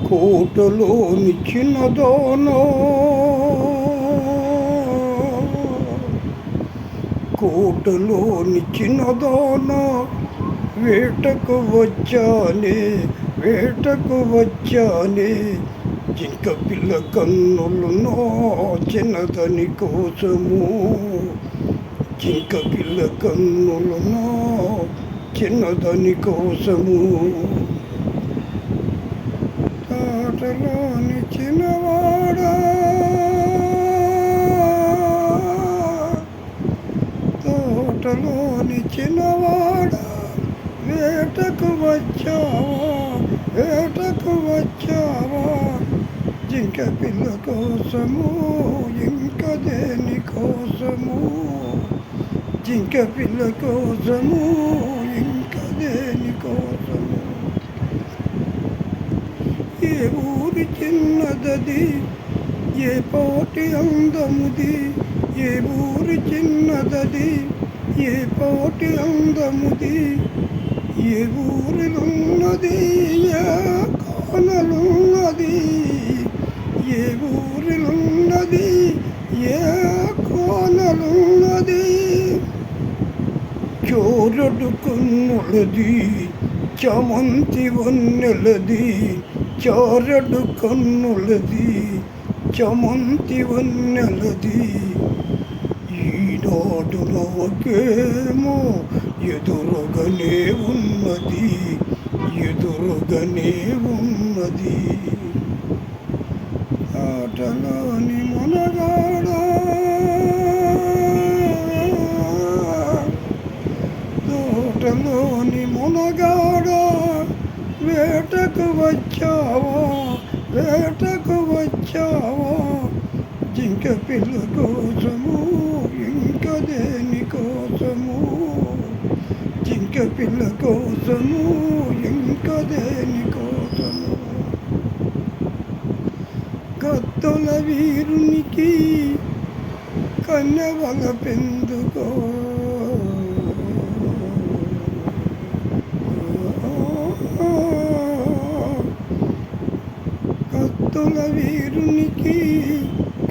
కోటలోని చిన్నదానో, కోటలోని చిన్నదానో, వేటకు వచ్చానే, వేటకు వచ్చానే. జింక పిల్ల కన్నులు నా చిన్నదని కోసము, జింక పిల్ల కన్నులు నా చిన్నదని కోసము. తోటలోని చిన్నవాడా, తోటలోని చిన్నవాడా, వేటకు వచ్చావా, వేటకు వచ్చావా. జింక పిల్ల కోసము, ఇంకా దేని కోసము, జింక పిల్ల కోసము, ఇంకా దేని కోసము. ఏ ఊరి చిన్నదది, ఏ పాటి అందముది, ఏ ఊరి చిన్నదది, ఏ పాటి అందముది. ఏ ఊరిలున్నది, ఏ కోనలున్నది, ఏ ఊరిలున్నది, ఏ కోనలున్నది. చోరడు కన్నులది, చామంతి వన్నెలది, చారడు కన్నులది, చామంతి వన్నెలది. ఈనాడు నాకేమో ఎదురుగానే ఉన్నది, ఎదురుగానే ఉన్నది. ఆటలోని మునగాడా, తోటలోని మునగాడా, వేటకు వచ్చావా, వేటకు వచ్చావా. జింక పిల్ల కోసము, ఇంకా దేని కోసము, జింక పిల్ల కోసము, ఇంకా దేని కోసము. కత్తుల వీరునికి కన్నెవల పెందుకో, కత్తుల వీరునికి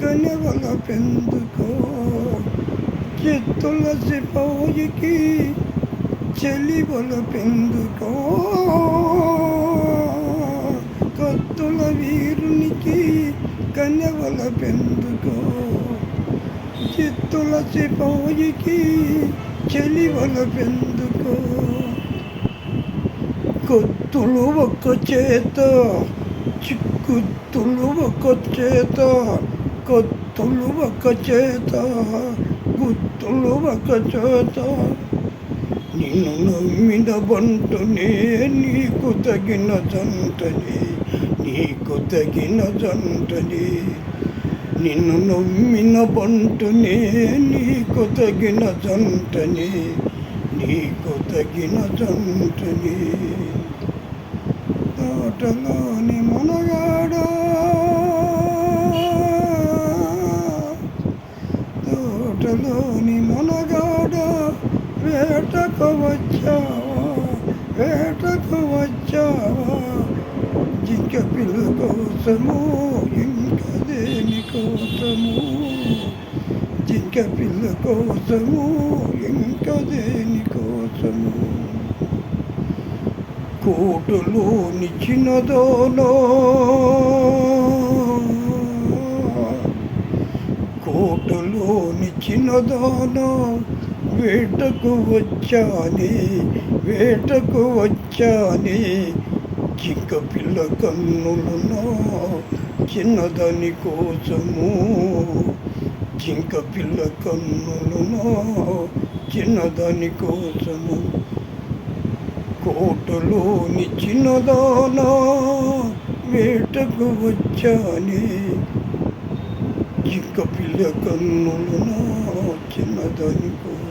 కన్నెవల పెందుకో. చిత్తుల సిపాయికి చెలివల పెందుకో. కత్తుల వీరునికి కన్నెవల పెందుకో. చిత్తుల సిపాయికి చెలివల పెందుకో. కత్తులు ఒక చేత, చిక్కుత్తులు ఒక చేత, కత్తులు ఒక చేత, గుత్తులు ఒక చేత. నిన్ను నమ్మిన బంటునే, నీకు తగిన జంటని, నీకు తగిన జంటని. నిన్ను నమ్మిన బంటునే, నీకు తగిన జంటని, నీకు తగిన జంటని. తోటలోని మునగాడా, తోటలోని మునగాడా, వేటకు వచ్చావా, వేటకు వచ్చావా. జింక పిల్ల కోసము, ఇంకా దేని కోసము, జింక పిల్ల కోసము, ఇంకా దేని కోసము. కోటలోని చిన్నదానో, కోటలోని చిన్నదానో, వేటకు వచ్చానే, వేటకు వచ్చానే. జింక పిల్ల కన్నులు నా చిన్నదాని కోసము, జింక పిల్ల కన్నులు నా చిన్నదాని కోసము. కోటలోని చిన్నదానా, వేటకు వచ్చానే. జింక పిల్ల కన్నులు నా చిన్నదాని కోసం.